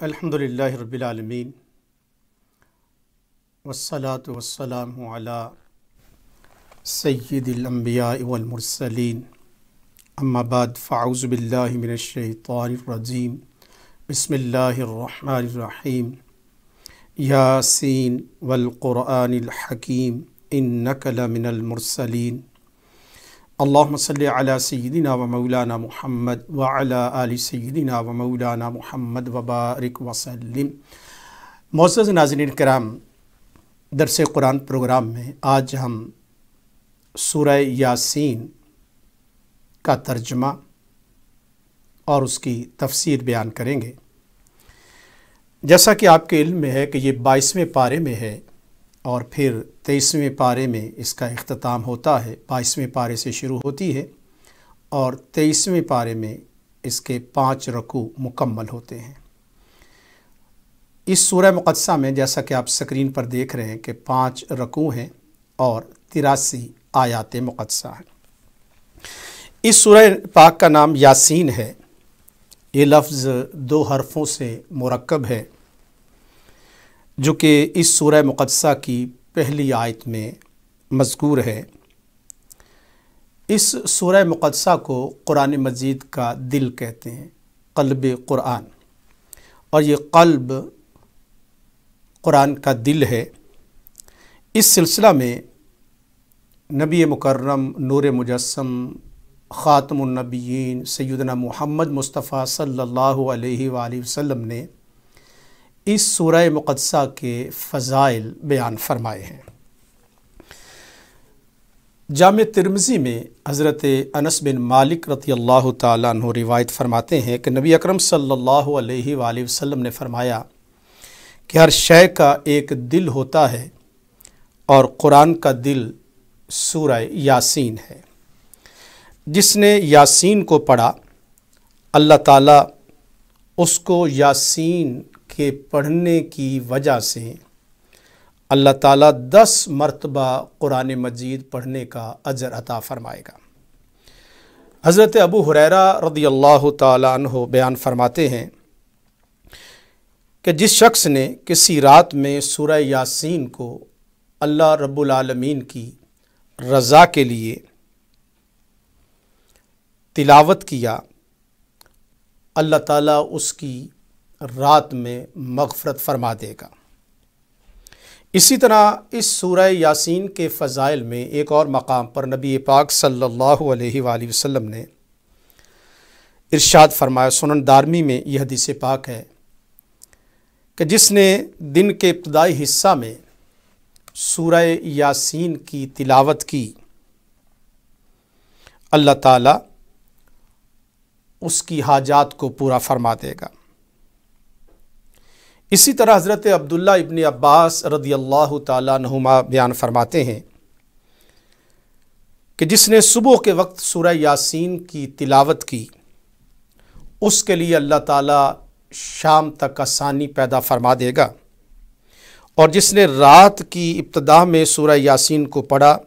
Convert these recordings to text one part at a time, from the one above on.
الحمدللہ رب العالمین والصلاة والسلام علی سید الانبیاء والمرسلین اما بعد فاعوذ باللہ من الشیطان الرجیم بسم اللہ الرحمن الرحیم یاسین والقرآن الحکیم انک لمن المرسلین اللہم صلی علی سیدنا و مولانا محمد وعلی آل سیدنا و مولانا محمد وبارک وسلم۔ معزز ناظرین کرام، درس قرآن پروگرام میں آج ہم سورہ یاسین کا ترجمہ اور اس کی تفسیر بیان کریں گے۔ جیسا کہ آپ کے علم میں ہے کہ یہ 22ویں پارے میں ہے اور پھر 23ویں پارے میں اس کا اختتام ہوتا ہے۔ 22ویں پارے سے شروع ہوتی ہے اور 23ویں پارے میں اس کے 5 رکوع مکمل ہوتے ہیں۔ اس سورہ مقدسہ میں جیسا کہ آپ سکرین پر دیکھ رہے ہیں کہ 5 رکوع ہیں اور 83 آیات مقدسہ ہیں۔ اس سورہ پاک کا نام یاسین ہے۔ یہ لفظ 2 حرفوں سے مرکب ہے جو کہ اس سورہ مقدسہ کی پہلی آیت میں مذکور ہے۔ اس سورہ مقدسہ کو قرآن مجید کا دل کہتے ہیں، قلب قرآن، اور یہ قلب قرآن کا دل ہے۔ اس سلسلہ میں نبی مکرم نور مجسم خاتم النبیین سیدنا محمد مصطفیٰ صلی اللہ علیہ وآلہ وسلم نے اس سورہ مقدسہ کے فضائل بیان فرمائے ہیں۔ جامع ترمذی میں حضرت انس بن مالک رضی اللہ تعالیٰ عنہ روایت فرماتے ہیں کہ نبی اکرم صلی اللہ علیہ وآلہ وسلم نے فرمایا کہ ہر شے کا ایک دل ہوتا ہے اور قرآن کا دل سورہ یاسین ہے۔ جس نے یاسین کو پڑھا، اللہ تعالیٰ اس کو یاسین کے پڑھنے کی وجہ سے اللہ تعالیٰ 10 مرتبہ قرآن مجید پڑھنے کا اجر عطا فرمائے گا۔ حضرت ابو ہریرہ رضی اللہ تعالیٰ عنہ بیان فرماتے ہیں کہ جس شخص نے کسی رات میں سورہ یاسین کو اللہ رب العالمین کی رضا کے لیے تلاوت کیا، اللہ تعالیٰ اس کی رات میں مغفرت فرما دے گا۔ اسی طرح اس سورہ یاسین کے فضائل میں ایک اور مقام پر نبی پاک صلی اللہ علیہ وآلہ وسلم نے ارشاد فرمایا، سنن دارمی میں یہ حدیث پاک ہے کہ جس نے دن کے ابتدائی حصہ میں سورہ یاسین کی تلاوت کی، اللہ تعالیٰ اس کی حاجات کو پورا فرما دے گا۔ اسی طرح حضرت عبداللہ ابن عباس رضی اللہ تعالیٰ عنہما بیان فرماتے ہیں کہ جس نے صبح کے وقت سورہ یاسین کی تلاوت کی، اس کے لیے اللہ تعالیٰ شام تک آسانی پیدا فرما دے گا، اور جس نے رات کی ابتدا میں سورہ یاسین کو پڑھا،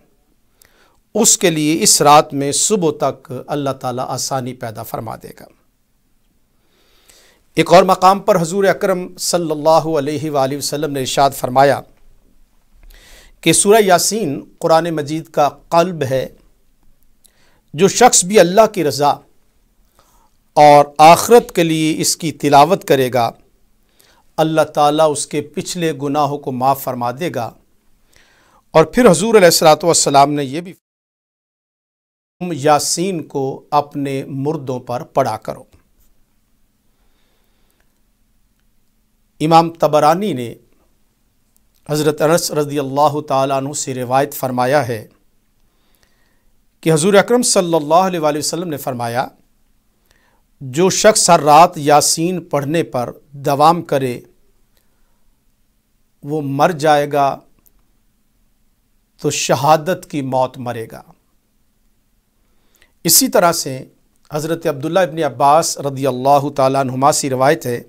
اس کے لیے اس رات میں صبح تک اللہ تعالیٰ آسانی پیدا فرما دے گا۔ ایک اور مقام پر حضور اکرم صلی اللہ علیہ وآلہ وسلم نے ارشاد فرمایا کہ سورہ یاسین قرآن مجید کا قلب ہے۔ جو شخص بھی اللہ کی رضا اور آخرت کے لیے اس کی تلاوت کرے گا، اللہ تعالیٰ اس کے پچھلے گناہوں کو معاف فرما دے گا۔ اور پھر حضور علیہ الصلوۃ والسلام نے یہ بھی یاسین کو اپنے مردوں پر پڑھا کرو۔ امام طبرانی نے حضرت انس رضی اللہ تعالیٰ عنہ سے روایت فرمایا ہے کہ حضور اکرم صلی اللہ علیہ وآلہ وسلم نے فرمایا، جو شخص ہر رات یاسین پڑھنے پر دوام کرے وہ مر جائے گا تو شہادت کی موت مرے گا۔ اسی طرح سے حضرت عبداللہ ابن عباس رضی اللہ تعالیٰ عنہما سے روایت ہے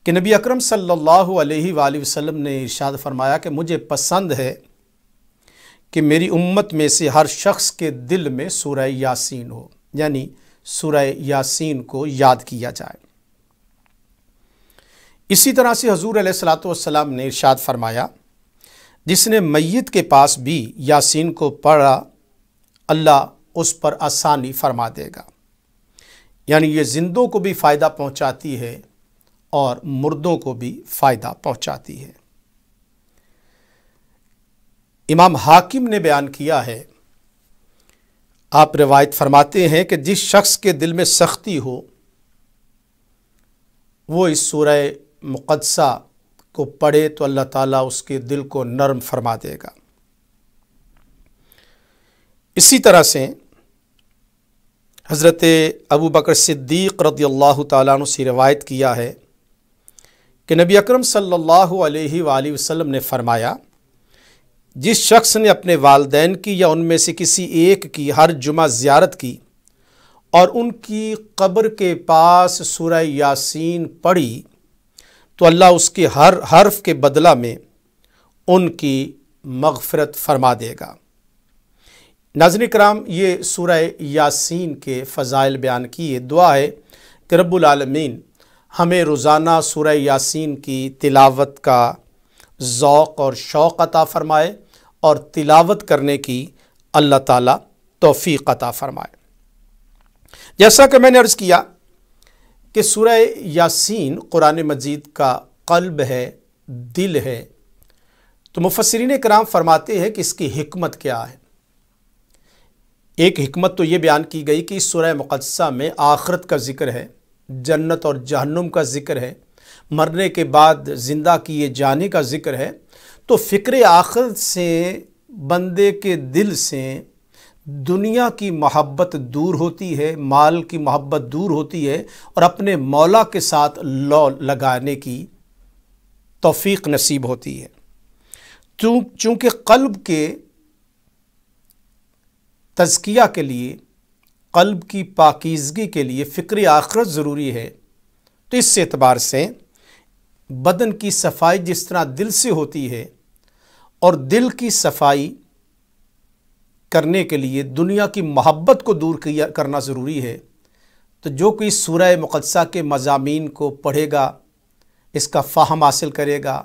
کہ نبی اکرم صلی اللہ علیہ وآلہ وسلم نے ارشاد فرمایا کہ مجھے پسند ہے کہ میری امت میں سے ہر شخص کے دل میں سورہ یاسین ہو، یعنی سورہ یاسین کو یاد کیا جائے۔ اسی طرح سے حضور علیہ الصلوۃ والسلام نے ارشاد فرمایا، جس نے میت کے پاس بھی یاسین کو پڑھا اللہ اس پر آسانی فرما دے گا۔ یعنی یہ زندوں کو بھی فائدہ پہنچاتی ہے اور مردوں کو بھی فائدہ پہنچاتی ہے۔ امام حاکم نے بیان کیا ہے، آپ روایت فرماتے ہیں کہ جس شخص کے دل میں سختی ہو وہ اس سورہ مقدسہ کو پڑھے تو اللہ تعالیٰ اس کے دل کو نرم فرما دے گا۔ اسی طرح سے حضرت ابو بکر صدیق رضی اللہ تعالیٰ عنہ سے روایت کیا ہے کہ نبی اکرم صلی اللہ علیہ وآلہ وسلم نے فرمایا، جس شخص نے اپنے والدین کی یا ان میں سے کسی ایک کی ہر جمعہ زیارت کی اور ان کی قبر کے پاس سورہ یاسین پڑھی تو اللہ اس کے ہر حرف کے بدلہ میں ان کی مغفرت فرما دے گا۔ ناظرین کرام، یہ سورہ یاسین کے فضائل بیان کیے۔ دعا ہے کہ رب العالمین ہمیں روزانہ سورہ یاسین کی تلاوت کا ذوق اور شوق عطا فرمائے اور تلاوت کرنے کی اللہ تعالیٰ توفیق عطا فرمائے۔ جیسا کہ میں نے عرض کیا کہ سورہ یاسین قرآن مجید کا قلب ہے، دل ہے، تو مفسرین کرام فرماتے ہیں کہ اس کی حکمت کیا ہے۔ ایک حکمت تو یہ بیان کی گئی کہ اس سورہ مقدسہ میں آخرت کا ذکر ہے، جنت اور جہنم کا ذکر ہے، مرنے کے بعد زندہ کیے جانے کا ذکر ہے، تو فکر آخرت سے بندے کے دل سے دنیا کی محبت دور ہوتی ہے، مال کی محبت دور ہوتی ہے اور اپنے مولا کے ساتھ لو لگانے کی توفیق نصیب ہوتی ہے۔ چونکہ قلب کے تزکیہ کے لیے، قلب کی پاکیزگی کے لیے فکر آخرت ضروری ہے، تو اس اعتبار سے بدن کی صفائی جس طرح دل سے ہوتی ہے اور دل کی صفائی کرنے کے لیے دنیا کی محبت کو دور کرنا ضروری ہے، تو جو کوئی سورہ مقدسہ کے مضامین کو پڑھے گا، اس کا فہم حاصل کرے گا،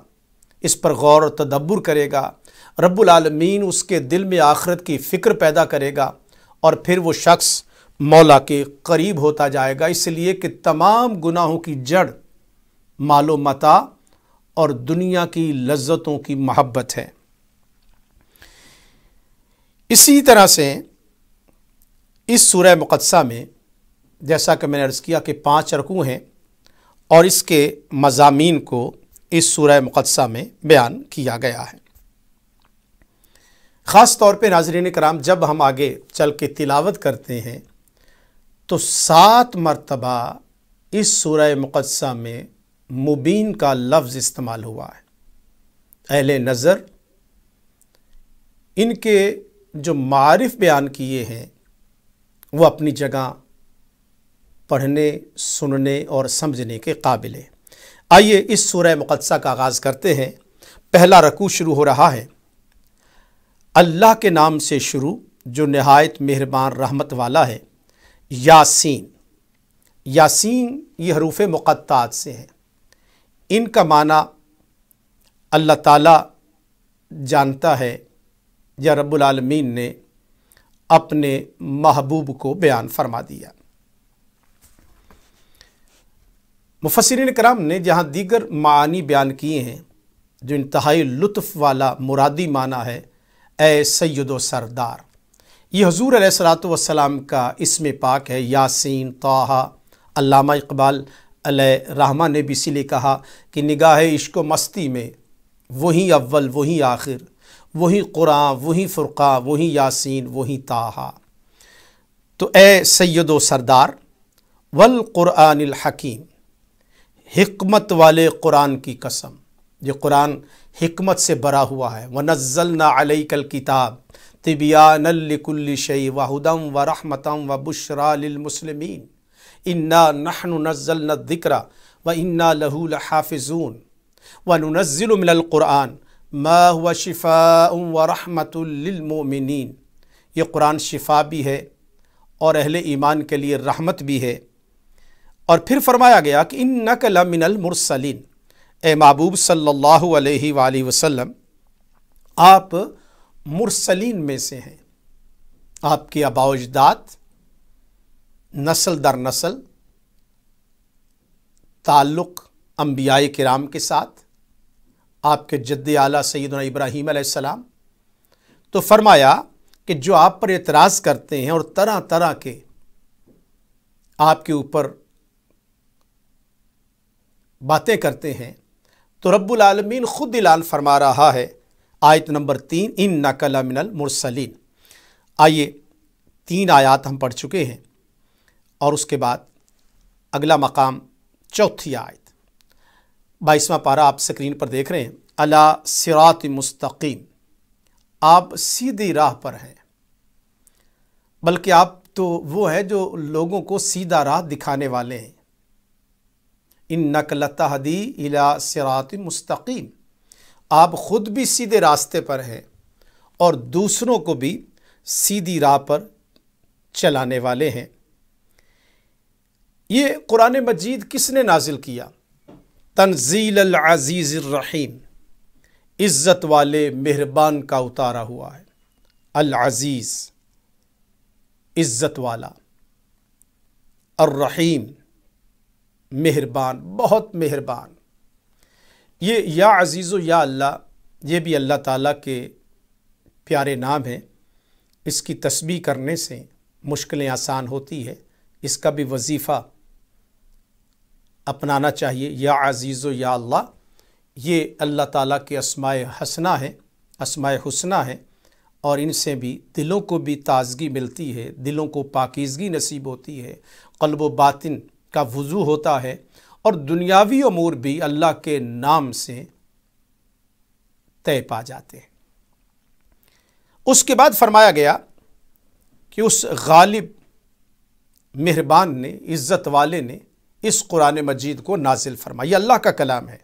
اس پر غور و تدبر کرے گا، رب العالمین اس کے دل میں آخرت کی فکر پیدا کرے گا اور پھر وہ شخص مولا کے قریب ہوتا جائے گا، اس لیے کہ تمام گناہوں کی جڑ مال و متاع اور دنیا کی لذتوں کی محبت ہے۔ اسی طرح سے اس سورہ مقدسہ میں جیسا کہ میں نے عرض کیا کہ 5 رکوع ہیں اور اس کے مضامین کو اس سورہ مقدسہ میں بیان کیا گیا ہے۔ خاص طور پہ ناظرین کرام، جب ہم آگے چل کے تلاوت کرتے ہیں تو 7 مرتبہ اس سورہ مقدسہ میں مبین کا لفظ استعمال ہوا ہے۔ اہل نظر ان کے جو معارف بیان کیے ہیں وہ اپنی جگہ پڑھنے، سننے اور سمجھنے کے قابل ہے۔ آئیے اس سورہ مقدسہ کا آغاز کرتے ہیں۔ پہلا رکوع شروع ہو رہا ہے، اللہ کے نام سے شروع جو نہایت مہربان رحمت والا ہے۔ یاسین، یاسین یہ حروف مقطعات سے ہیں، ان کا معنی اللہ تعالیٰ جانتا ہے یا رب العالمین نے اپنے محبوب کو بیان فرما دیا۔ مفسرین کرام نے جہاں دیگر معانی بیان کیے ہیں، جو انتہائی لطف والا مرادی معنی ہے، اے سید و سردار، یہ حضور علیہ الصلوۃ والسلام کا اسم پاک ہے، یاسین، طٰہٰ۔ علامہ اقبال علیہ رحمہ نے بھی اسی لیے کہا کہ نگاہ عشق و مستی میں وہی اول وہی آخر، وہی قرآن وہی فرقان وہی یاسین وہی طٰہٰ۔ تو اے سید و سردار، والقرآن الحکیم، حکمت والے قرآن کی قسم، یہ قرآن حکمت سے بھرا ہوا ہے۔ وَنَزَّلْنَا عَلَيْكَ الْكِتَابَ تِبْيَانًا لِكُلِّ شَيْءٍ وَهُدًى وَرَحْمَةً وَبُشْرَىٰ لِلْمُسْلِمِينَ إِنَّا نَحْنُ نَزَّلْنَا الذِّكْرَ وَإِنَّا لَهُ لَحَافِظُونَ وَنُنَزِّلُ مِنَ الْقُرْآنِ مَا هُوَ شِفَاءٌ وَرَحْمَةٌ لِلْمُؤْمِنِينَ، یہ قرآن شفا بھی ہے اور اہل ایمان کے لیے رحمت بھی ہے۔ اور پھر فرمایا گیا کہ اِنَّكَ لَمِنَ الْمُرْسَلِينَ، اے محبوب صلی اللہ علیہ وآلہ وسلم، آپ مرسلین میں سے ہیں۔ آپ کے آباء و اجداد نسل در نسل تعلق انبیاء کرام کے ساتھ، آپ کے جد اعلیٰ سیدنا ابراہیم علیہ السلام۔ تو فرمایا کہ جو آپ پر اعتراض کرتے ہیں اور طرح طرح کے آپ کے اوپر باتیں کرتے ہیں، تو رب العالمین خود اعلان فرما رہا ہے، آیت نمبر 3، اِنَّکَ لَمِنَ الْمُرْسَلِينَ۔ آئیے 3 آیات ہم پڑھ چکے ہیں، اور اس کے بعد اگلا مقام 4 آیت 22واں پارہ آپ سکرین پر دیکھ رہے ہیں، علی صراط مستقیم، آپ سیدھی راہ پر ہیں، بلکہ آپ تو وہ ہے جو لوگوں کو سیدھا راہ دکھانے والے ہیں۔ اِنَّکَ لَتَہْدِی اِلیٰ صِرَاطٍ مستقیم، آپ خود بھی سیدھے راستے پر ہیں اور دوسروں کو بھی سیدھی راہ پر چلانے والے ہیں۔ یہ قرآن مجید کس نے نازل کیا؟ تنزیل العزیز الرحیم، عزت والے مہربان کا اتارا ہوا ہے۔ العزیز عزت والا، الرحیم مہربان، بہت مہربان۔ یہ یا عزیز و یا اللہ، یہ بھی اللہ تعالیٰ کے پیارے نام ہیں۔ اس کی تسبیح کرنے سے مشکلیں آسان ہوتی ہے، اس کا بھی وظیفہ اپنانا چاہیے۔ یا عزیز و یا اللہ، یہ اللہ تعالیٰ کے اسماء حسنہ ہیں، اسماء حسنہ ہیں، اور ان سے بھی دلوں کو بھی تازگی ملتی ہے، دلوں کو پاکیزگی نصیب ہوتی ہے، قلب و باطن کا وضو ہوتا ہے، اور دنیاوی امور بھی اللہ کے نام سے طے پا جاتے ہیں۔ اس کے بعد فرمایا گیا کہ اس غالب مہربان نے، عزت والے نے اس قرآن مجید کو نازل فرمایا۔ یہ اللہ کا کلام ہے۔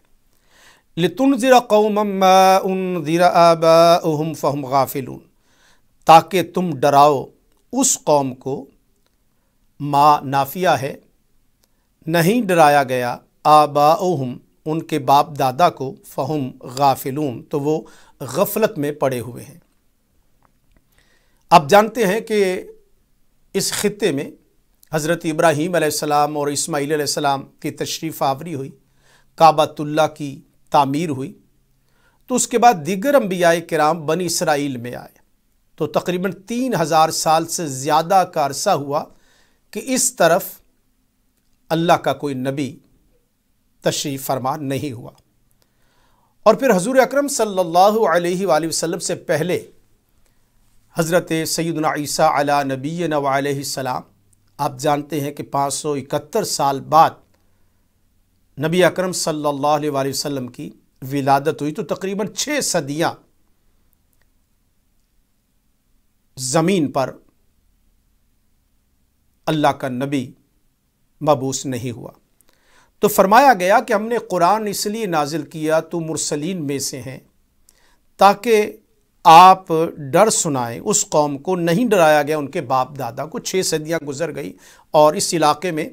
لِتُنذِرَ قَوْمًا مَّا أُنذِرَ آبَاؤُهُمْ فَهُمْ غَافِلُونَ، تاکہ تم ڈراؤ اس قوم کو، ما نافیہ ہے، نہیں ڈرایا گیا، آباؤہم ان کے باپ دادا کو، فہم غافلون تو وہ غفلت میں پڑے ہوئے ہیں۔ آپ جانتے ہیں کہ اس خطے میں حضرت ابراہیم علیہ السلام اور اسماعیل علیہ السلام کی تشریف آوری ہوئی، کعبۃ اللہ کی تعمیر ہوئی، تو اس کے بعد دیگر انبیاء کرام بنی اسرائیل میں آئے، تو تقریباً 3000 سال سے زیادہ کا عرصہ ہوا کہ اس طرف اللہ کا کوئی نبی تشریف فرما نہیں ہوا۔ اور پھر حضور اکرم صلی اللہ علیہ وآلہ وسلم سے پہلے حضرت سیدنا عیسیٰ علی نبینا وعلیہ السلام، آپ جانتے ہیں کہ 571 سال بعد نبی اکرم صلی اللہ علیہ وآلہ وسلم کی ولادت ہوئی، تو تقریباً 6 صدیاں زمین پر اللہ کا نبی مبعوث نہیں ہوا۔ تو فرمایا گیا کہ ہم نے قرآن اس لیے نازل کیا، تو مرسلین میں سے ہیں، تاکہ آپ ڈر سنائیں اس قوم کو۔ نہیں ڈرایا گیا ان کے باپ دادا کو، 6 صدیاں گزر گئی، اور اس علاقے میں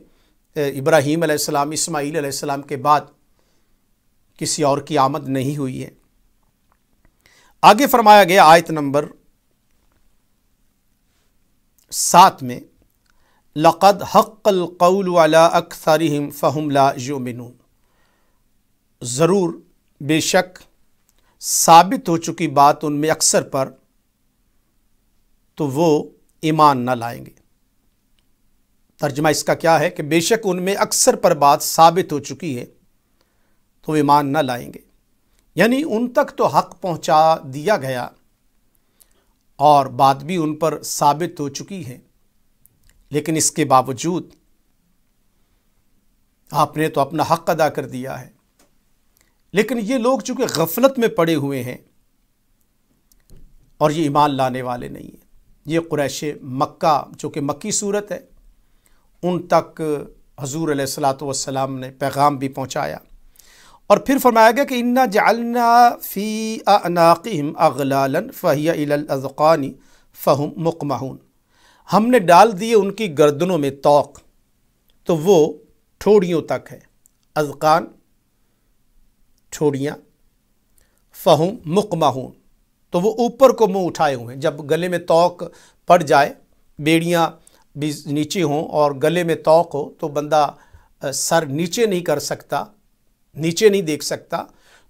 ابراہیم علیہ السلام، اسماعیل علیہ السلام کے بعد کسی اور کی آمد نہیں ہوئی ہے۔ آگے فرمایا گیا آیت نمبر 7 میں، لَقَدْ حَقَّ الْقَوْلُ عَلَىٰ أَكْثَرِهِمْ فَهُمْ لَا يُؤْمِنُونَ، ضرور بے شک ثابت ہو چکی بات ان میں اکثر پر، تو وہ ایمان نہ لائیں گے۔ ترجمہ اس کا کیا ہے کہ بے شک ان میں اکثر پر بات ثابت ہو چکی ہے تو وہ ایمان نہ لائیں گے، یعنی ان تک تو حق پہنچا دیا گیا اور بات بھی ان پر ثابت ہو چکی ہے، لیکن اس کے باوجود آپ نے تو اپنا حق ادا کر دیا ہے۔ لیکن یہ لوگ چونکہ غفلت میں پڑے ہوئے ہیں اور یہ ایمان لانے والے نہیں ہیں۔ یہ قریش مکہ جو کہ مکی صورت ہے، ان تک حضور علیہ الصلاۃ والسلام نے پیغام بھی پہنچایا، اور پھر فرمایا گیا کہ انا جعلنا فی اعناقہم اغلالا فہی الی الاذقان فہم مقمحون، ہم نے ڈال دیے ان کی گردنوں میں طوق، تو وہ ٹھوڑیوں تک ہے۔ اذقان ٹھوڑیاں، فہم مقمحون، تو وہ اوپر کو منہ اٹھائے ہوئے ہیں۔ جب گلے میں توق پڑ جائے، بیڑیاں بھی نیچے ہوں اور گلے میں توق ہو تو بندہ سر نیچے نہیں کر سکتا، نیچے نہیں دیکھ سکتا،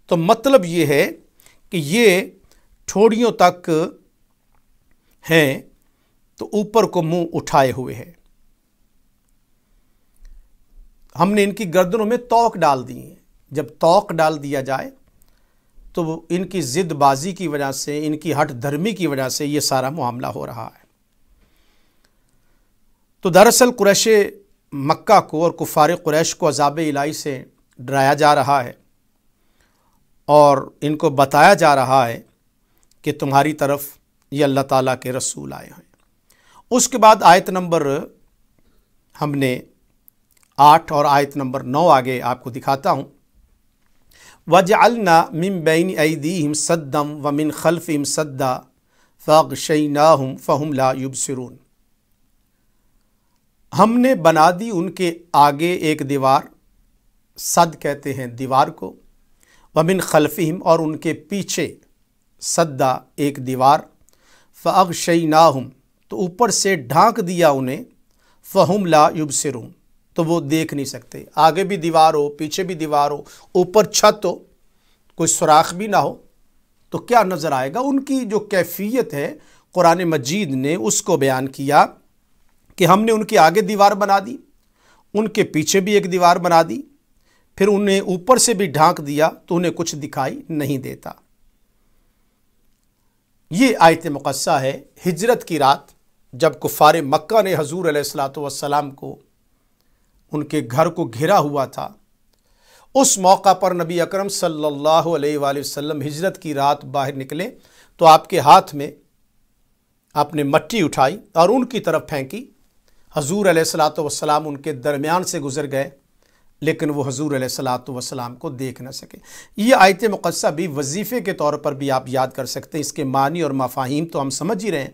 تو مطلب یہ ہے کہ یہ ٹھوڑیوں تک ہیں تو اوپر کو منہ اٹھائے ہوئے ہیں۔ ہم نے ان کی گردنوں میں توق ڈال دی ہیں۔ جب توق ڈال دیا جائے تو ان کی ضد بازی کی وجہ سے، ان کی ہٹ دھرمی کی وجہ سے یہ سارا معاملہ ہو رہا ہے۔ تو دراصل قریش مکہ کو اور کفار قریش کو عذاب الہی سے ڈرایا جا رہا ہے اور ان کو بتایا جا رہا ہے کہ تمہاری طرف یہ اللہ تعالیٰ کے رسول آئے ہیں۔ اس کے بعد آیت نمبر ہم نے 8 اور آیت نمبر 9 آگے آپ کو دکھاتا ہوں۔ وَجَعَلْنَا مِن بَيْنِ أَيْدِيهِمْ سَدًّا وَمِن خَلْفِهِمْ سَدًّا فَأَغْشَيْنَاهُمْ فَهُمْ لَا يُبْصِرُونَ۔ ہم نے بنا دی ان کے آگے ایک دیوار، صد کہتے ہیں دیوار کو، وَمِن خَلْفِهِمْ اور ان کے پیچھے سدا ایک دیوار، فَأَغْشَيْنَاهُمْ تو اوپر سے ڈھانک دیا انہیں، فَهُمْ لَا يُبْصِرُونَ تو وہ دیکھ نہیں سکتے۔ آگے بھی دیوار ہو، پیچھے بھی دیوار ہو، اوپر چھت ہو، کوئی سوراخ بھی نہ ہو تو کیا نظر آئے گا؟ ان کی جو کیفیت ہے قرآن مجید نے اس کو بیان کیا کہ ہم نے ان کے آگے دیوار بنا دی، ان کے پیچھے بھی ایک دیوار بنا دی، پھر انہیں اوپر سے بھی ڈھانک دیا تو انہیں کچھ دکھائی نہیں دیتا۔ یہ آیت مقدسہ ہے ہجرت کی رات، جب کفار مکہ نے حضور علیہ الصلوۃ والسلام کو، ان کے گھر کو گھرا ہوا تھا۔ اس موقع پر نبی اکرم صلی اللہ علیہ وآلہ وسلم ہجرت کی رات باہر نکلے تو آپ کے ہاتھ میں آپ نے مٹی اٹھائی اور ان کی طرف پھینکی۔ حضور علیہ الصلوۃ والسلام ان کے درمیان سے گزر گئے، لیکن وہ حضور علیہ الصلوۃ والسلام کو دیکھ نہ سکے۔ یہ آیت مقدسہ بھی وظیفے کے طور پر بھی آپ یاد کر سکتے ہیں، اس کے معنی اور مفاہیم تو ہم سمجھ ہی رہے ہیں۔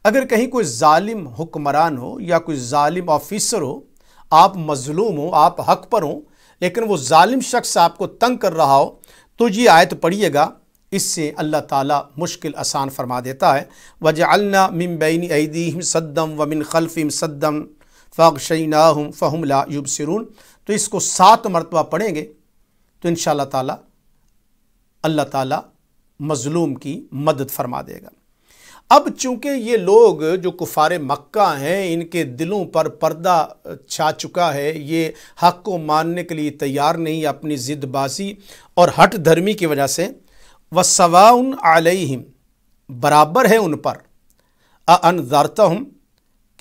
اگر کہیں کوئی ظالم حکمران ہو یا کوئی ظالم آفیسر ہو، آپ مظلوم ہو، آپ حق پر ہوں، لیکن وہ ظالم شخص آپ کو تنگ کر رہا ہو تو یہ آیت پڑھیے گا، اس سے اللہ تعالیٰ مشکل آسان فرما دیتا ہے۔ وَجَعَلْنَا مِن بَيْنِ أَيْدِيهِمْ سَدًّا وَمِن خَلْفِهِمْ سَدًّا فَأَغْشَيْنَاهُمْ فَهُمْ لَا يُبْصِرُونَ تو اس کو 7 مرتبہ پڑھیں گے تو انشاءاللہ تعالیٰ اللہ تعالیٰ مظلوم کی مدد فرما دے گا۔ اب چونکہ یہ لوگ جو کفار مکہ ہیں، ان کے دلوں پر پردہ چھا چکا ہے، یہ حق کو ماننے کے لیے تیار نہیں، اپنی ضد بازی اور ہٹ دھرمی کی وجہ سے، وَسَوَاءٌ عَلَيْهِمْ برابر ہے ان پر، أَأَنذَرْتَهُمْ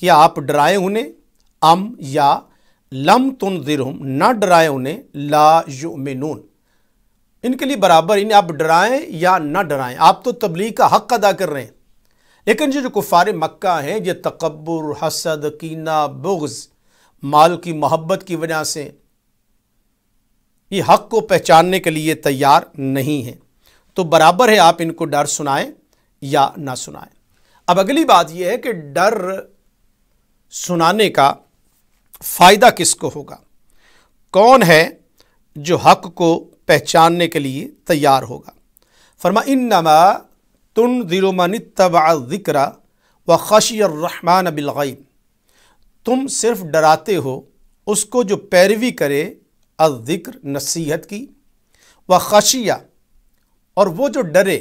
کیا آپ ڈرائیں انہیں، ام یا لم تنذرہم نہ ڈرائیں انہیں، لا یؤمنون ان کے لیے برابر، انہیں آپ ڈرائیں یا نہ ڈرائیں، آپ تو تبلیغ کا حق ادا کر رہے ہیں، لیکن جو کفار مکہ ہیں، یہ تکبر، حسد، کینہ، بغض، مال کی محبت کی وجہ سے یہ حق کو پہچاننے کے لیے تیار نہیں ہیں، تو برابر ہے آپ ان کو ڈر سنائیں یا نہ سنائیں۔ اب اگلی بات یہ ہے کہ ڈر سنانے کا فائدہ کس کو ہوگا؟ کون ہے جو حق کو پہچاننے کے لیے تیار ہوگا؟ فرمایا انما تنذر من اتبع الذکر وخشی الرحمن بالغیب، تم صرف ڈراتے ہو اس کو جو پیروی کرے الذکر نصیحت کی، وخشیہ اور وہ جو ڈرے،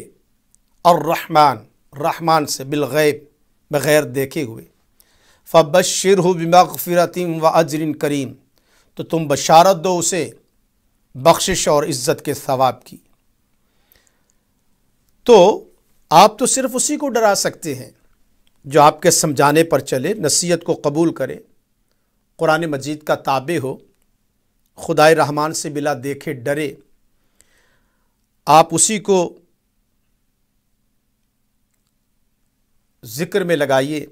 الرحمن رحمان سے، بالغیب بغیر دیکھے ہوئے، فبشرہ بمغفرۃ واجر کریم تو تم بشارت دو اسے بخشش اور عزت کے ثواب کی۔ تو آپ تو صرف اسی کو ڈرا سکتے ہیں جو آپ کے سمجھانے پر چلے، نصیحت کو قبول کرے، قرآن مجید کا تابع ہو، خدائے رحمان سے بلا دیکھے ڈرے۔ آپ اسی کو ذکر میں لگائیے،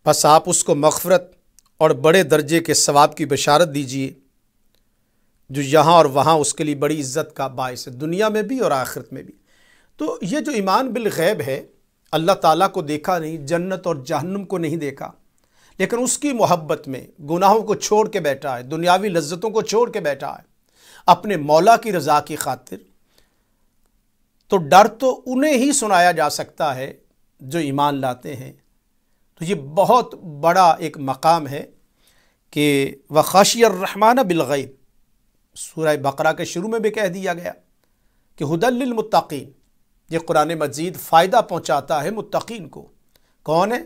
بس آپ اس کو مغفرت اور بڑے درجے کے ثواب کی بشارت دیجیے، جو یہاں اور وہاں اس کے لیے بڑی عزت کا باعث ہے، دنیا میں بھی اور آخرت میں بھی۔ تو یہ جو ایمان بالغیب ہے، اللہ تعالیٰ کو دیکھا نہیں، جنت اور جہنم کو نہیں دیکھا، لیکن اس کی محبت میں گناہوں کو چھوڑ کے بیٹھا ہے، دنیاوی لذتوں کو چھوڑ کے بیٹھا ہے، اپنے مولا کی رضا کی خاطر، تو ڈر تو انہیں ہی سنایا جا سکتا ہے جو ایمان لاتے ہیں۔ تو یہ بہت بڑا ایک مقام ہے کہ وَخَشِيَ الرَّحْمَنَ بِالْغَيْبِ، سورہ بقرہ کے شروع میں بھی کہہ دیا گیا کہ ہدی للمتقین، یہ قرآن مجید فائدہ پہنچاتا ہے متقین کو۔ کون ہے؟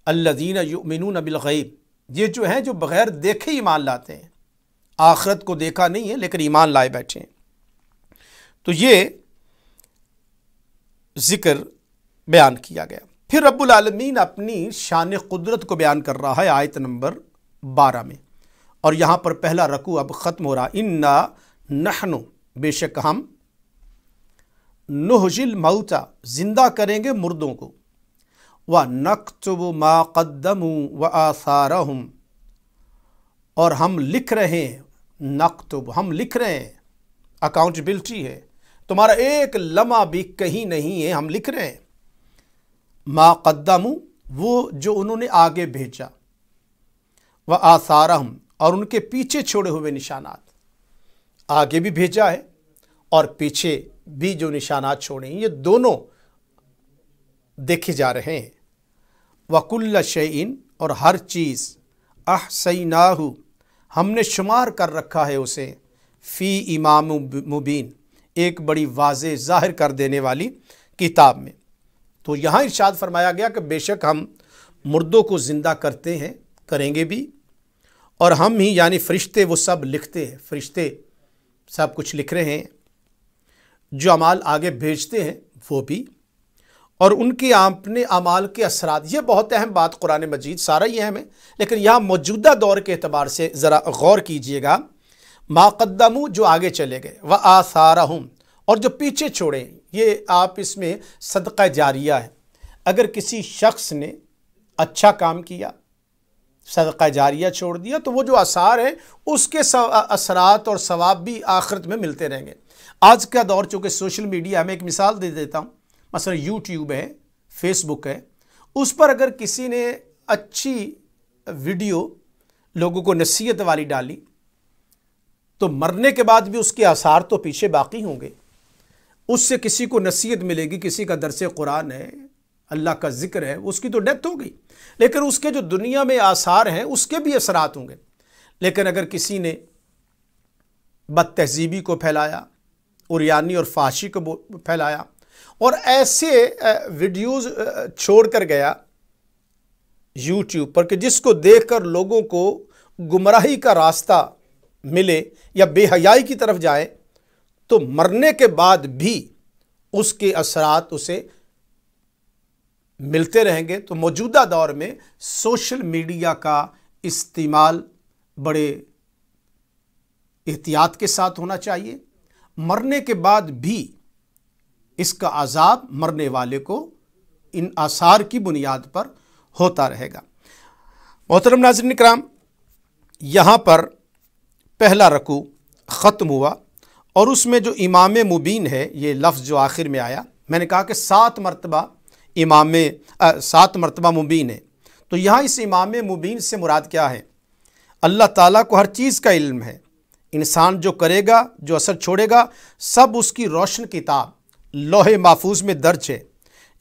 الذین یؤمنون بالغیب، یہ جو ہیں جو بغیر دیکھے ایمان لاتے ہیں، آخرت کو دیکھا نہیں ہے لیکن ایمان لائے بیٹھے ہیں۔ تو یہ ذکر بیان کیا گیا۔ پھر رب العالمین اپنی شان قدرت کو بیان کر رہا ہے آیت نمبر 12 میں، اور یہاں پر پہلا رکوع اب ختم ہو رہا، انا نحن، بے شک ہم، نحیی الموتى، زندہ کریں گے مردوں کو، وَنَكْتُبُ مَا قَدَّمُوا وَآثَارَهُمْ، اور ہم لکھ رہے ہیں، نکتب، ہم لکھ رہے ہیں، اکاؤنٹیبلٹی ہے، تمہارا ایک لمحہ بھی کہیں نہیں ہے، ہم لکھ رہے ہیں۔ ما قدموا، وہ جو انہوں نے آگے بھیجا، وآثارہم، اور ان کے پیچھے چھوڑے ہوئے نشانات، آگے بھی بھیجا ہے اور پیچھے بھی جو نشانات چھوڑے ہیں، یہ دونوں دیکھے جا رہے ہیں۔ وَكُلَّ شَيْءٍ، اور ہر چیز، أَحْصَيْنَاهُ، ہم نے شمار کر رکھا ہے اسے، فی امام مبین، ایک بڑی واضح ظاہر کر دینے والی کتاب میں۔ تو یہاں ارشاد فرمایا گیا کہ بے شک ہم مردوں کو زندہ کرتے ہیں، کریں گے بھی، اور ہم ہی یعنی فرشتے وہ سب لکھتے ہیں، فرشتے سب کچھ لکھ رہے ہیں، جو اعمال آگے بھیجتے ہیں وہ بھی، اور ان کے اپنے اعمال کے اثرات۔ یہ بہت اہم بات، قرآن مجید سارا ہی اہم ہے، لیکن یہاں موجودہ دور کے اعتبار سے ذرا غور کیجئے گا۔ ما قدموا، جو آگے چلے گئے، وآثارہم، اور جو پیچھے چھوڑے، یہ آپ اس میں صدقہ جاریہ ہے۔ اگر کسی شخص نے اچھا کام کیا، صدقہ جاریہ چھوڑ دیا، تو وہ جو آثار ہیں اس کے اثرات اور ثواب بھی آخرت میں ملتے رہیں گے۔ آج کا دور چونکہ سوشل میڈیا، میں ایک مثال دے دیتا ہوں، مثلا یوٹیوب ہے، فیس بک ہے، اس پر اگر کسی نے اچھی ویڈیو لوگوں کو نصیحت والی ڈالی، تو مرنے کے بعد بھی اس کے آثار تو پیچھے باقی ہوں گے۔ اس سے کسی کو نصیحت ملے گی، کسی کا درس قرآن ہے، اللہ کا ذکر ہے، اس کی تو ڈیتھ ہو گئی، لیکن اس کے جو دنیا میں آثار ہیں اس کے بھی اثرات ہوں گے۔ لیکن اگر کسی نے بد تہذیبی کو پھیلایا، عریانی اور فحاشی کو پھیلایا، اور ایسے ویڈیوز چھوڑ کر گیا یوٹیوب پر کہ جس کو دیکھ کر لوگوں کو گمراہی کا راستہ ملے یا بے حیائی کی طرف جائے، تو مرنے کے بعد بھی اس کے اثرات اسے ملتے رہیں گے۔ تو موجودہ دور میں سوشل میڈیا کا استعمال بڑے احتیاط کے ساتھ ہونا چاہیے۔ مرنے کے بعد بھی اس کا عذاب مرنے والے کو ان آثار کی بنیاد پر ہوتا رہے گا۔ محترم ناظرین اکرام، یہاں پر پہلا رکوع ختم ہوا، اور اس میں جو امام مبین ہے، یہ لفظ جو آخر میں آیا، میں نے کہا کہ 7 مرتبہ مبین ہے۔ تو یہاں اس امام مبین سے مراد کیا ہے؟ اللہ تعالیٰ کو ہر چیز کا علم ہے، انسان جو کرے گا، جو اثر چھوڑے گا، سب اس کی روشن کتاب لوح محفوظ میں درج ہے۔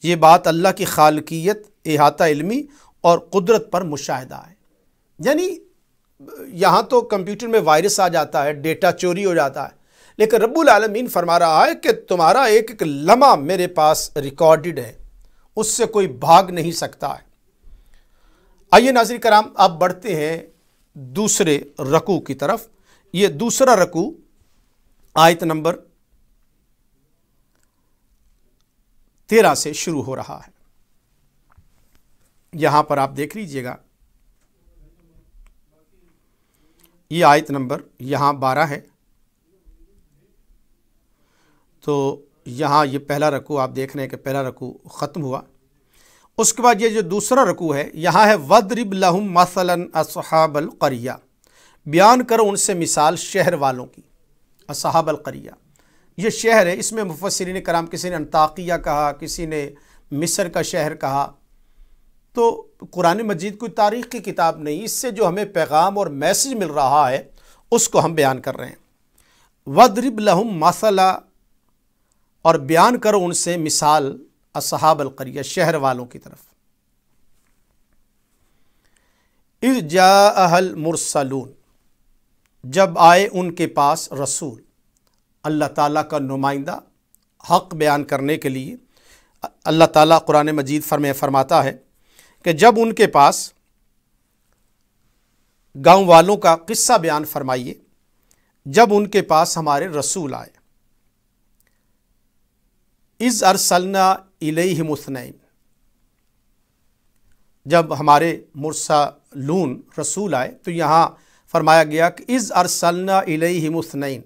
یہ بات اللہ کی خالقیت، احاطہ علمی اور قدرت پر مشاہدہ ہے۔ یعنی یہاں تو کمپیوٹر میں وائرس آ جاتا ہے، ڈیٹا چوری ہو جاتا ہے، لیکن رب العالمین فرما رہا ہے کہ تمہارا ایک ایک لمحہ میرے پاس ریکارڈڈ ہے، اس سے کوئی بھاگ نہیں سکتا ہے۔ آئیے ناظرین کرام، اب بڑھتے ہیں دوسرے رکوع کی طرف۔ یہ دوسرا رکوع آیت نمبر 13 سے شروع ہو رہا ہے۔ یہاں پر آپ دیکھ لیجئے گا، یہ آیت نمبر یہاں 12 ہے، تو یہاں یہ پہلا رکوع آپ دیکھ رہے ہیں کہ پہلا رکوع ختم ہوا۔ اس کے بعد یہ جو دوسرا رکوع ہے، یہاں ہے وَضْرِبْ لَهُمْ مَثَلًا أَصْحَابَ الْقَرْيَةِ، بیان کرو ان سے مثال شہر والوں کی، اصحاب القریہ، یہ شہر ہے۔ اس میں مفسرین کرام کسی نے انطاکیہ کہا، کسی نے مصر کا شہر کہا۔ تو قرآن مجید کوئی تاریخ کی کتاب نہیں، اس سے جو ہمیں پیغام اور میسج مل رہا ہے اس کو ہم بیان کر رہے ہیں۔ وَضْرِبْ لَهُمْ مَثَلًا، اور بیان کرو ان سے مثال اصحاب القریہ، شہر والوں کی طرف۔ اِذْ جَاءَهَا الْمُرْسَلُونَ، جب آئے ان کے پاس رسول، اللہ تعالیٰ کا نمائندہ حق بیان کرنے کے لیے۔ اللہ تعالیٰ قرآن مجید فرماتا ہے کہ جب ان کے پاس گاؤں والوں کا قصہ بیان فرمائیے، جب ان کے پاس ہمارے رسول آئے۔ اِذْ أَرْسَلْنَا إِلَيْهِمُ اثْنَيْنِ، جب ہمارے مرسلون رسول آئے تو یہاں فرمایا گیا کہ اِذْ أَرْسَلْنَا إِلَيْهِمُ اثْنَيْنِ،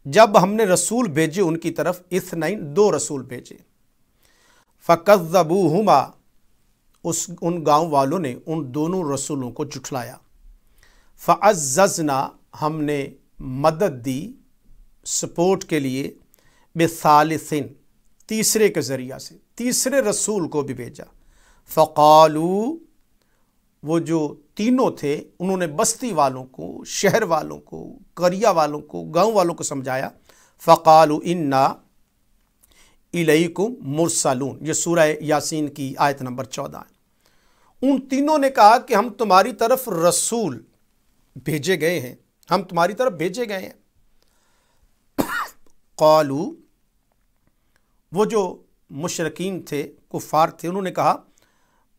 جب ہم نے رسول بھیجے ان کی طرف، اثنین، دو رسول بھیجے۔ فَكَذَّبُوهُمَا، ان گاؤں والوں نے ان دونوں رسولوں کو جھٹلایا۔ فَعَزَّزْنَا، ہم نے مدد دی، سپورٹ کے لیے، بِثَالِثٍ، تیسرے کے ذریعہ سے، تیسرے رسول کو بھی بھیجا۔ فَقَالُوا، وہ جو تینوں تھے انہوں نے بستی والوں کو، شہر والوں کو، قریہ والوں کو، گاؤں والوں کو سمجھایا۔ فَقَالُوا إِنَّا إِلَيْكُمْ مُرْسَلُونَ، یہ سورہ یاسین کی آیت نمبر 14 ہے۔ ان تینوں نے کہا کہ ہم تمہاری طرف رسول بھیجے گئے ہیں، ہم تمہاری طرف بھیجے گئے ہیں۔ قالوا، وہ جو مشرکین تھے، کفار تھے، انہوں نے کہا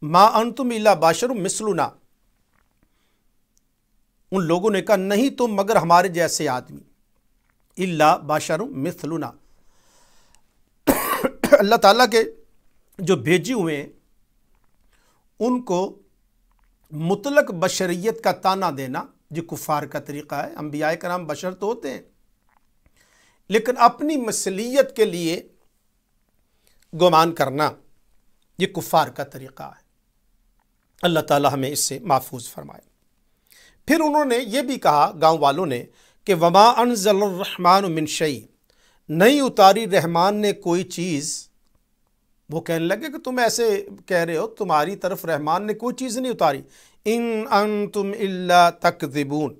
ما انتم الا بشر مثلنا، ان لوگوں نے کہا نہیں تم مگر ہمارے جیسے آدمی، الا بشر مثلنا، اللہ تعالیٰ کے جو بھیجے ہوئے ہیں ان کو مطلق بشریت کا تانا دینا جو کفار کا طریقہ ہے۔ انبیاء کرام بشر تو ہوتے ہیں لیکن اپنی مثلیت کے لیے گمان کرنا یہ کفار کا طریقہ ہے۔ اللہ تعالیٰ ہمیں اس سے محفوظ فرمائے۔ پھر انہوں نے یہ بھی کہا گاؤں والوں نے کہ وما انزل الرحمن من شیء، نہیں اتاری رحمان نے کوئی چیز۔ وہ کہنے لگے کہ تم ایسے کہہ رہے ہو، تمہاری طرف رحمان نے کوئی چیز نہیں اتاری۔ ان انتم الا تکذبون،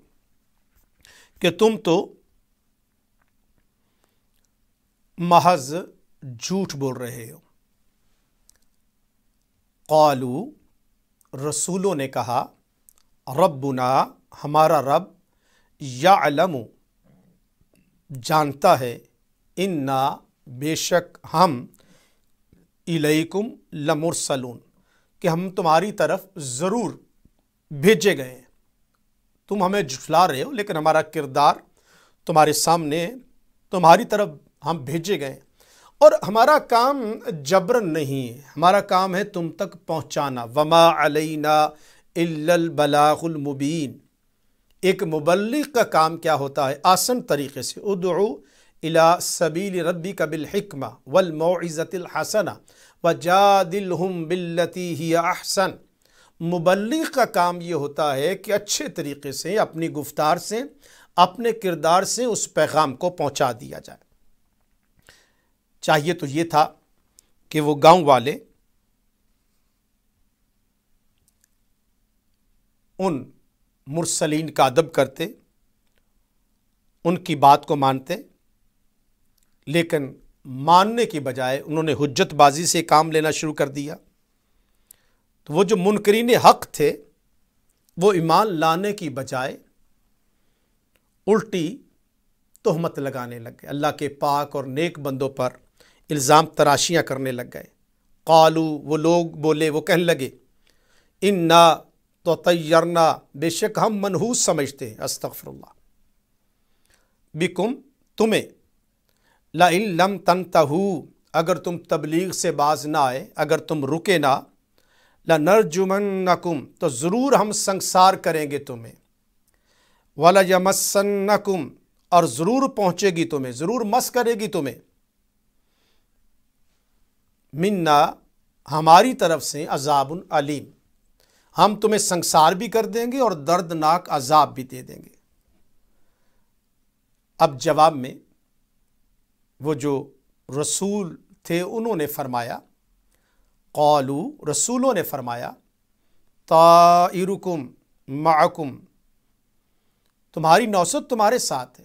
کہ تم تو محض جھوٹ بول رہے ہو۔ قالوا، رسولوں نے کہا ربنا، ہمارا رب، یعلم، جانتا ہے، انا، بے شک ہم، الیکم لمرسلون، کہ ہم تمہاری طرف ضرور بھیجے گئے ہیں۔ تم ہمیں جھٹلا رہے ہو لیکن ہمارا کردار تمہارے سامنے ہے، تمہاری طرف ہم بھیجے گئے ہیں، اور ہمارا کام جبرن نہیں ہے، ہمارا کام ہے تم تک پہنچانا۔ وما علینا الا البلاغ المبین، ایک مبلغ کا کام کیا ہوتا ہے؟ آسان طریقے سے، ادعو الی سبیل ربک بالحکمہ والموعظۃ الحسنہ وجادلہم باللتی ہی احسن۔ مبلغ کا کام یہ ہوتا ہے کہ اچھے طریقے سے، اپنی گفتار سے، اپنے کردار سے اس پیغام کو پہنچا دیا جائے۔ چاہیے تو یہ تھا کہ وہ گاؤں والے ان مرسلین کا ادب کرتے، ان کی بات کو مانتے، لیکن ماننے کی بجائے انہوں نے حجت بازی سے کام لینا شروع کر دیا۔ تو وہ جو منکرین حق تھے وہ ایمان لانے کی بجائے الٹی تہمت لگانے لگ گئے، اللہ کے پاک اور نیک بندوں پر الزام تراشیاں کرنے لگ گئے۔ قالو، وہ لوگ بولے، وہ کہنے لگے انا تطیرنا، بے شک ہم منحوس سمجھتے ہیں، استغفر اللہ، بکم، تمہیں، لئن لم تنتہوا، اگر تم تبلیغ سے باز نہ آئے، اگر تم رکے نہ، لنرجمنکم، تو ضرور ہم سنگسار کریں گے تمہیں، ولیمسنکم، اور ضرور پہنچے گی تمہیں، ضرور مس کرے گی تمہیں، منا، ہماری طرف سے، عذاب علیم، ہم تمہیں سنگسار بھی کر دیں گے اور دردناک عذاب بھی دے دیں گے۔ اب جواب میں وہ جو رسول تھے انہوں نے فرمایا، قالو، رسولوں نے فرمایا، طائرکم معکم، تمہاری نوست تمہارے ساتھ ہے،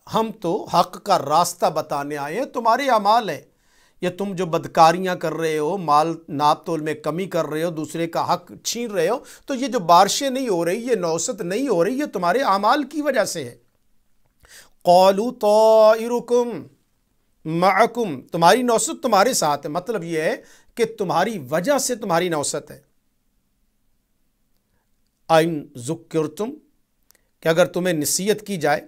ہم تو حق کا راستہ بتانے آئے ہیں، تمہارے اعمال ہیں، یا تم جو بدکاریاں کر رہے ہو، مال ناپ تول میں کمی کر رہے ہو، دوسرے کا حق چھین رہے ہو، تو یہ جو بارشیں نہیں ہو رہی، یہ نوست نہیں ہو رہی، یہ تمہارے اعمال کی وجہ سے ہے۔ قالوا طائرکم معکم، تمہاری نوست تمہارے ساتھ ہے، مطلب یہ ہے کہ تمہاری وجہ سے تمہاری نوست ہے۔ ان ذکرتم، کہ اگر تمہیں نصیحت کی جائے،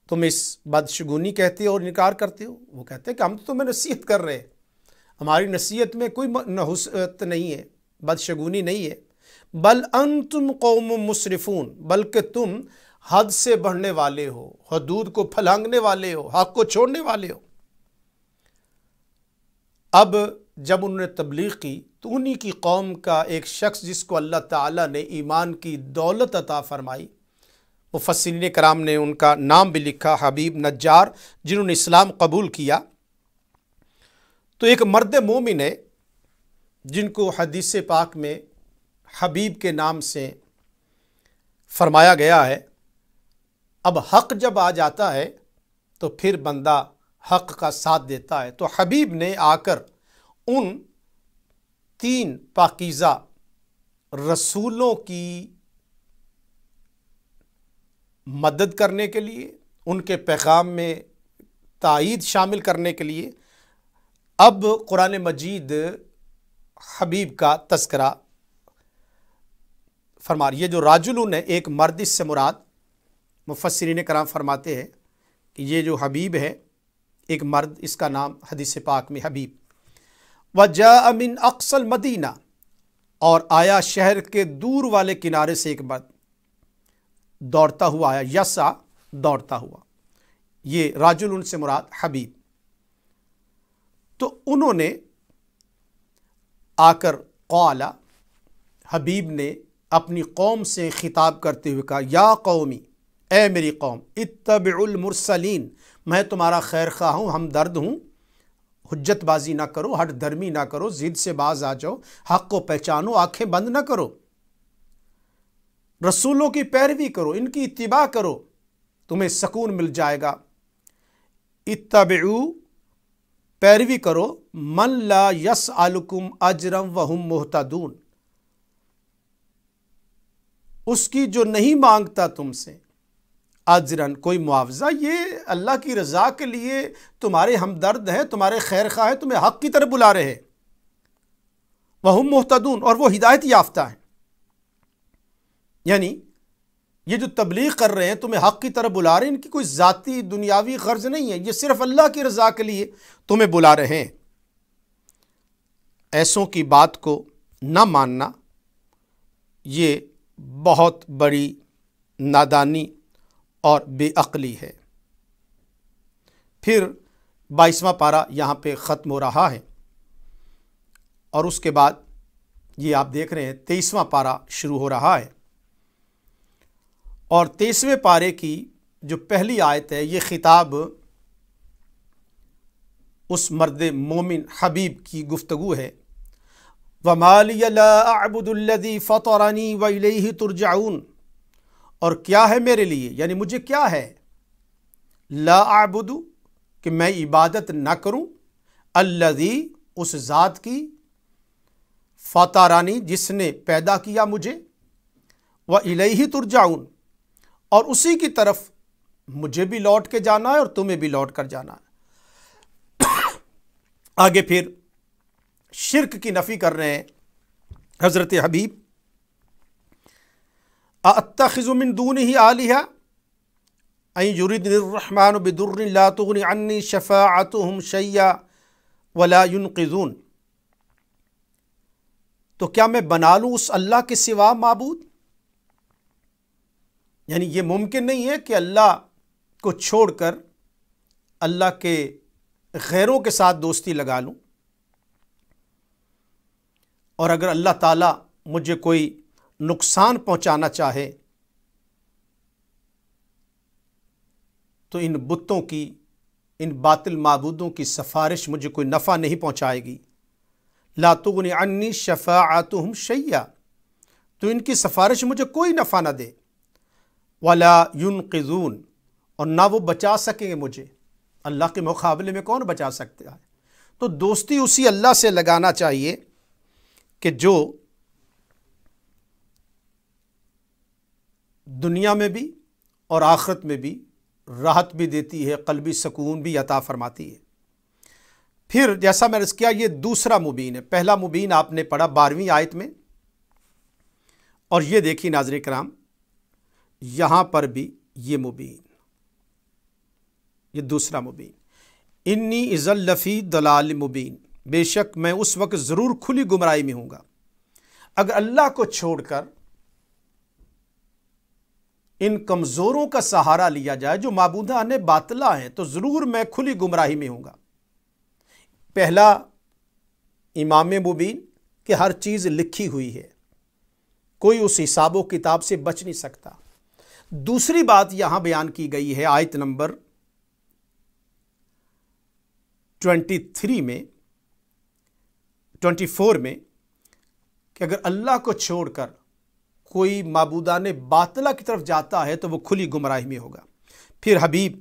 تم اس بدشگونی کہتے ہو اور انکار کرتے ہو، وہ کہتے ہیں کہ ہم تو تمہیں نصیحت کر رہے ہیں، ہماری نصیحت میں کوئی نحوست نہیں ہے، بدشگونی نہیں ہے، بل انتم قوم مسرفون، بلکہ تم حد سے بڑھنے والے ہو، حدود کو پھلانگنے والے ہو، حق کو چھوڑنے والے ہو۔ اب جب انہوں نے تبلیغ کی تو انہی کی قوم کا ایک شخص جس کو اللہ تعالیٰ نے ایمان کی دولت عطا فرمائی، مفسرین کرام نے ان کا نام بھی لکھا، حبیب نجار، جنہوں نے اسلام قبول کیا، تو ایک مرد مومن ہے جن کو حدیث پاک میں حبیب کے نام سے فرمایا گیا ہے۔ اب حق جب آ جاتا ہے تو پھر بندہ حق کا ساتھ دیتا ہے، تو حبیب نے آ کر ان 3 پاکیزہ رسولوں کی مدد کرنے کے لیے، ان کے پیغام میں تائید شامل کرنے کے لیے اب قرآن مجید حبیب کا تذکرہ فرما رہی ہے۔ جو راجلون ہے، ایک مرد، اس سے مراد مفسرین کرام فرماتے ہیں کہ یہ جو حبیب ہے ایک مرد، اس کا نام حدیث پاک میں حبیب۔ وَجَاءَ مِنْ أَقْصَى الْمَدِينَةِ، اور آیا شہر کے دور والے کنارے سے ایک مرد، دوڑتا ہوا آیا، یسا دوڑتا ہوا، یہ راجل ان سے مراد حبیب۔ تو انہوں نے آ کر قال، حبیب نے اپنی قوم سے خطاب کرتے ہوئے کہا، یا قومی، اے میری قوم، اتبعوا المرسلین، میں تمہارا خیر خواہ ہوں، ہمدرد ہوں، حجت بازی نہ کرو، ہٹ دھرمی نہ کرو، ضد سے باز آ جاؤ، حق کو پہچانو، آنکھیں بند نہ کرو، رسولوں کی پیروی کرو، ان کی اتباع کرو، تمہیں سکون مل جائے گا۔ اتبعوا، پیروی کرو، من لا یسألکم اجرا وہم مہتدون، اس کی جو نہیں مانگتا تم سے اجرن، کوئی معاوضہ، یہ اللہ کی رضا کے لیے تمہارے ہمدرد ہیں، تمہارے خیر خواہ ہیں، تمہیں حق کی طرف بلا رہے ہیں، وہم مہتدون، اور وہ ہدایت یافتہ ہیں۔ یعنی یہ جو تبلیغ کر رہے ہیں، تمہیں حق کی طرف بلا رہے ہیں، ان کی کوئی ذاتی دنیاوی غرض نہیں ہے، یہ صرف اللہ کی رضا کے لیے تمہیں بلا رہے ہیں۔ ایسوں کی بات کو نہ ماننا یہ بہت بڑی نادانی اور بے عقلی ہے۔ پھر 22واں پارہ یہاں پہ ختم ہو رہا ہے، اور اس کے بعد یہ آپ دیکھ رہے ہیں 23واں پارہ شروع ہو رہا ہے، اور 23ویں پارے کی جو پہلی آیت ہے، یہ خطاب اس مرد مومن حبیب کی گفتگو ہے۔ وَمَا لِيَ لَا أَعْبُدُ الَّذِي فَطَرَنِي وَإِلَيْهِ تُرْجَعُونَ، اور کیا ہے میرے لیے، یعنی مجھے کیا ہے، لا اعبد، کہ میں عبادت نہ کروں، الذی، اس ذات کی، فطرانی، جس نے پیدا کیا مجھے، وَإِلَيْهِ تُرْجَعُونَ، اور اسی کی طرف مجھے بھی لوٹ کے جانا ہے اور تمہیں بھی لوٹ کر جانا ہے۔ آگے پھر شرک کی نفی کر رہے ہیں حضرت حبیب۔ اَأَتَّخِذُ مِن دُونِهِ آلِهَةً اَن يُرِدْنِ الرَّحْمَنُ بِضُرٍّ لَا تُغْنِ عَنِّي شَفَاعَتُهُمْ شَيْئًا وَلَا يُنْقِذُونَ، تو کیا میں بنا لوں اس اللہ کے سوا معبود، یعنی یہ ممکن نہیں ہے کہ اللہ کو چھوڑ کر اللہ کے غیروں کے ساتھ دوستی لگا لوں، اور اگر اللہ تعالیٰ مجھے کوئی نقصان پہنچانا چاہے تو ان بتوں کی، ان باطل معبودوں کی سفارش مجھے کوئی نفع نہیں پہنچائے گی۔ لا تغنی عنی شفاعتہم شیئا، تو ان کی سفارش مجھے کوئی نفع نہ دے۔ ولا ينقذون، اور نہ وہ بچا سکیں گے مجھے، اللہ کے مقابلے میں کون بچا سکتا ہے؟ تو دوستی اسی اللہ سے لگانا چاہیے کہ جو دنیا میں بھی اور آخرت میں بھی راحت بھی دیتی ہے، قلبی سکون بھی عطا فرماتی ہے۔ پھر جیسا میں نے عرض کیا، یہ دوسرا مبین ہے۔ پہلا مبین آپ نے پڑھا 12ویں آیت میں، اور یہ دیکھیے ناظرین کرام، یہاں پر بھی یہ مبین، یہ دوسرا مبین، انی اذا لفی ضلال مبین، بے شک میں اس وقت ضرور کھلی گمراہی میں ہوں گا۔ اگر اللہ کو چھوڑ کر ان کمزوروں کا سہارا لیا جائے جو معبودان باطلہ ہیں تو ضرور میں کھلی گمراہی میں ہوں گا۔ پہلا امام مبین کہ ہر چیز لکھی ہوئی ہے، کوئی اس حساب و کتاب سے بچ نہیں سکتا۔ دوسری بات یہاں بیان کی گئی ہے آیت نمبر 24 میں کہ اگر اللہ کو چھوڑ کر کوئی معبودان باطلہ کی طرف جاتا ہے تو وہ کھلی گمراہی میں ہوگا۔ پھر حبیب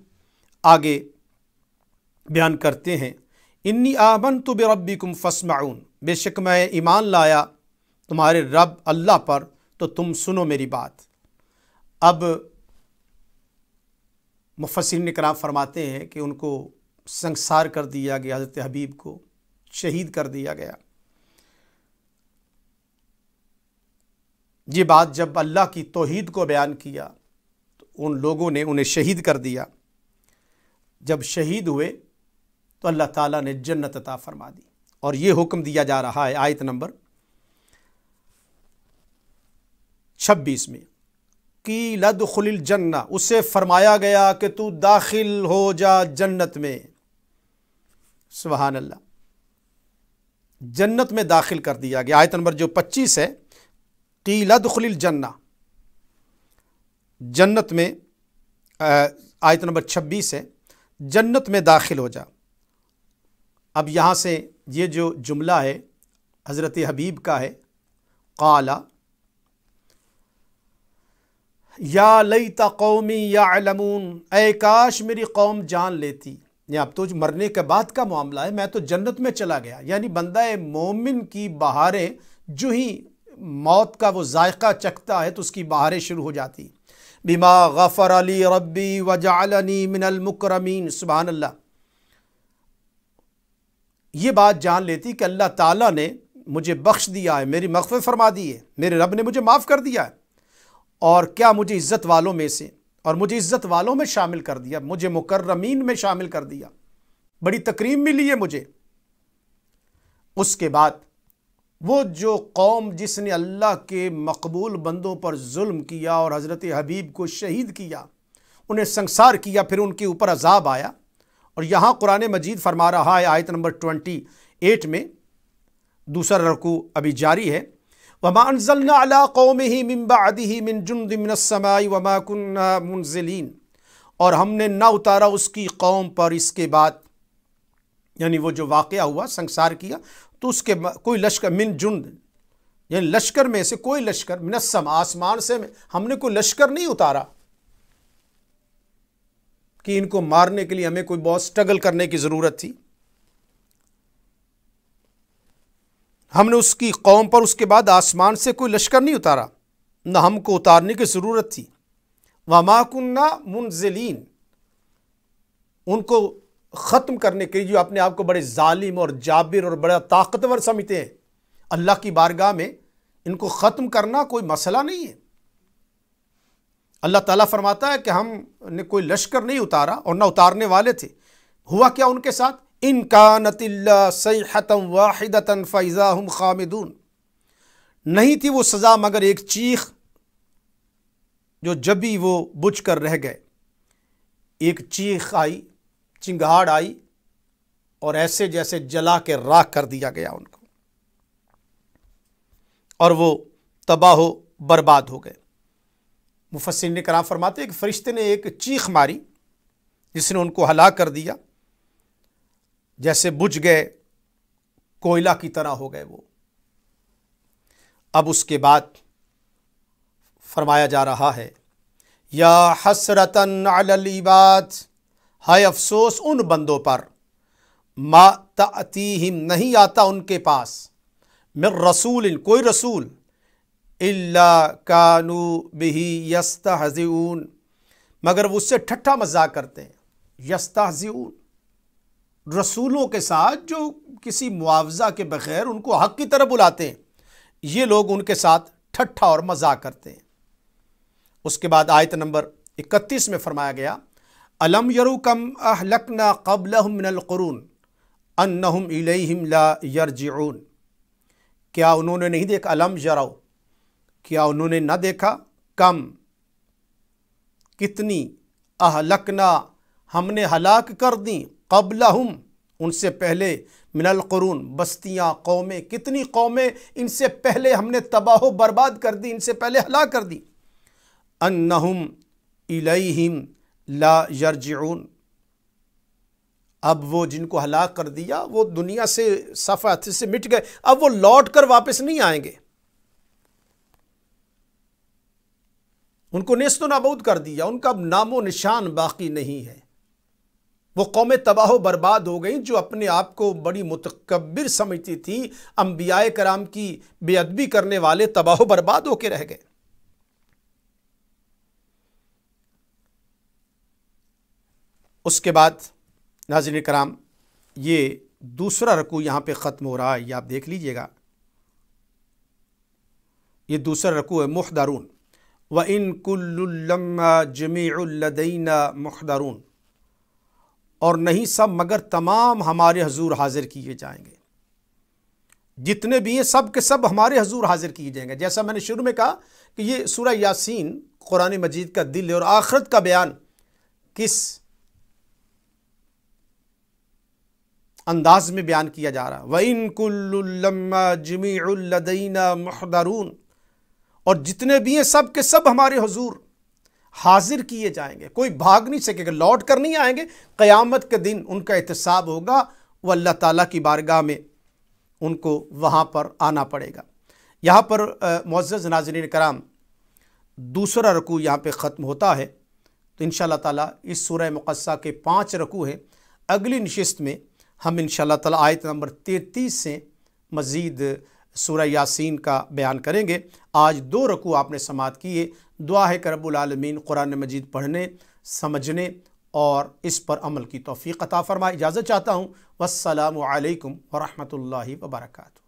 آگے بیان کرتے ہیں، انی آمنت بربکم فاسمعون، بے شک میں ایمان لایا تمہارے رب اللہ پر تو تم سنو میری بات۔ اب مفسرین کرام فرماتے ہیں کہ ان کو سنگسار کر دیا گیا، حضرت حبیب کو شہید کر دیا گیا۔ یہ بات جب اللہ کی توحید کو بیان کیا تو ان لوگوں نے انہیں شہید کر دیا۔ جب شہید ہوئے تو اللہ تعالیٰ نے جنت عطا فرما دی، اور یہ حکم دیا جا رہا ہے آیت نمبر 26 میں، قیل ادخل الجنہ، اسے فرمایا گیا کہ تو داخل ہو جا جنت میں۔ سبحان اللہ، جنت میں داخل کر دیا گیا۔ آیت نمبر جو 25 ہے، قیل ادخل الجنہ، جنت میں، آیت نمبر 26 ہے، جنت میں داخل ہو جا۔ اب یہاں سے یہ جو جملہ ہے حضرت حبیب کا ہے، قال یا لیت قومی یعلمون، اے کاش میری قوم جان لیتی۔ یہ اب تو مرنے کے بعد کا معاملہ ہے، میں تو جنت میں چلا گیا۔ یعنی بندہ مومن کی بہاریں جو ہی موت کا وہ ذائقہ چکھتا ہے تو اس کی بہاریں شروع ہو جاتی، بما غفر لی ربی وجعلنی من المکرمین۔ سبحان اللہ، یہ بات جان لیتی کہ اللہ تعالیٰ نے مجھے بخش دیا ہے، میری مغفرت فرما دی ہے، میرے رب نے مجھے معاف کر دیا ہے، اور کیا مجھے عزت والوں میں سے، اور مجھے عزت والوں میں شامل کر دیا، مجھے مکرمین میں شامل کر دیا، بڑی تکریم ملی ہے مجھے۔ اس کے بعد وہ جو قوم جس نے اللہ کے مقبول بندوں پر ظلم کیا اور حضرت حبیب کو شہید کیا، انہیں سنگسار کیا، پھر ان کے اوپر عذاب آیا۔ اور یہاں قرآن مجید فرما رہا ہے آیت نمبر 28 میں، دوسرا رکوع ابھی جاری ہے، وَمَا أَنزَلْنَا عَلَىٰ قَوْمِهِ مِن بَعْدِهِ مِن جُنْدٍ مِّنَ السَّمَاءِ وَمَا كُنَّا مُنزِلِينَ، اور ہم نے نہ اتارا اس کی قوم پر اس کے بعد، یعنی وہ جو واقعہ ہوا سنگسار کیا تو اس کے کوئی لشکر، من جند یعنی لشکر میں سے کوئی لشکر، من السماء آسمان سے ہم نے کوئی لشکر نہیں اتارا کہ ان کو مارنے کے لیے ہمیں کوئی بہت سٹرگل کرنے کی ضرورت تھی۔ ہم نے اس کی قوم پر اس کے بعد آسمان سے کوئی لشکر نہیں اتارا، نہ ہم کو اتارنے کی ضرورت تھی۔ وَمَا كُنَّا مُنزِلِينَ، ان کو ختم کرنے کے لیے جو اپنے آپ کو بڑے ظالم اور جابر اور بڑا طاقتور سمجھتے ہیں، اللہ کی بارگاہ میں ان کو ختم کرنا کوئی مسئلہ نہیں ہے۔ اللہ تعالیٰ فرماتا ہے کہ ہم نے کوئی لشکر نہیں اتارا اور نہ اتارنے والے تھے۔ ہوا کیا ان کے ساتھ؟ ان کانت اللہ صیحۃ واحدۃ فاذا هم خامدون، نہیں تھی وہ سزا مگر ایک چیخ جو جبھی وہ بجھ کر رہ گئے۔ ایک چیخ آئی، چنگھاڑ آئی، اور ایسے جیسے جلا کے راکھ کر دیا گیا ان کو، اور وہ تباہ و برباد ہو گئے۔ مفسرین کرام فرماتے ہیں کہ فرشتے نے ایک چیخ ماری جس نے ان کو ہلاک کر دیا، جیسے بجھ گئے، کوئلہ کی طرح ہو گئے وہ۔ اب اس کے بعد فرمایا جا رہا ہے یا حسرتن علی العباد، ہائے افسوس ان بندوں پر، ما تأتیہم نہیں آتا ان کے پاس، من رسول کوئی رسول، الا کانوا بہ یستہزئون مگر وہ اس سے ٹھٹھا مذاق کرتے ہیں۔ یستہزئون رسولوں کے ساتھ جو کسی معاوضہ کے بغیر ان کو حق کی طرف بلاتے ہیں، یہ لوگ ان کے ساتھ ٹھٹھا اور مذاق کرتے ہیں۔ اس کے بعد آیت نمبر 31 میں فرمایا گیا الم یروا کم اہلکنا قبلہم من القرون انہم الیہم لا یرجعون، کیا انہوں نے نہیں دیکھا، الم یروا کیا انہوں نے نہ دیکھا، کم کتنی، اہلکنا ہم نے ہلاک کر دیں، قبلہم ان سے پہلے، من القرون بستیاں، قومیں، کتنی قومیں ان سے پہلے ہم نے تباہ و برباد کر دی، ان سے پہلے ہلاک کر دی، انہم الیہم لا یرجعون اب وہ جن کو ہلاک کر دیا وہ دنیا سے صفحہ سے مٹ گئے، اب وہ لوٹ کر واپس نہیں آئیں گے، ان کو نیست و نابود کر دیا، ان کا اب نام و نشان باقی نہیں ہے۔ وہ قومیں تباہ و برباد ہو گئیں جو اپنے آپ کو بڑی متکبر سمجھتی تھی، انبیاء کرام کی بے ادبی کرنے والے تباہ و برباد ہو کے رہ گئے۔ اس کے بعد ناظرین کرام یہ دوسرا رکوع یہاں پہ ختم ہو رہا ہے، یہ آپ دیکھ لیجئے گا، یہ دوسرا رکوع ہے محضرون، وَإِن كُلٌّ لَمَّا جَمِيعٌ لَدَيْنَا مُحْضَرُونَ اور نہیں سب مگر تمام ہمارے حضور حاضر کیے جائیں گے، جتنے بھی ہیں سب کے سب ہمارے حضور حاضر کیے جائیں گے۔ جیسا میں نے شروع میں کہا کہ یہ سورہ یاسین قرآن مجید کا دل ہے اور آخرت کا بیان کس انداز میں بیان کیا جا رہا ہے، وَإِن كُلٌّ لَمَّا جَمِيعٌ لَدَيْنَا مُحْضَرُونَ اور جتنے بھی ہیں سب کے سب ہمارے حضور حاضر کیے جائیں گے، کوئی بھاگ نہیں سکے گا، لوٹ کر نہیں آئیں گے، قیامت کے دن ان کا احتساب ہوگا، وہ اللہ تعالیٰ کی بارگاہ میں ان کو وہاں پر آنا پڑے گا۔ یہاں پر معزز ناظرین کرام دوسرا رکوع یہاں پہ ختم ہوتا ہے، تو انشاءاللہ تعالیٰ اس سورہ مقدسہ کے 5 رکوع ہیں، اگلی نشست میں ہم انشاءاللہ تعالیٰ آیت نمبر 33 سے مزید سورہ یاسین کا بیان کریں گے۔ آج 2 رکوع آپ نے سماعت کیے، دعا ہے کہ رب العالمین قرآن مجید پڑھنے، سمجھنے اور اس پر عمل کی توفیق عطا فرمائے۔ اجازت چاہتا ہوں، والسلام علیکم ورحمۃ اللہ وبرکاتہ۔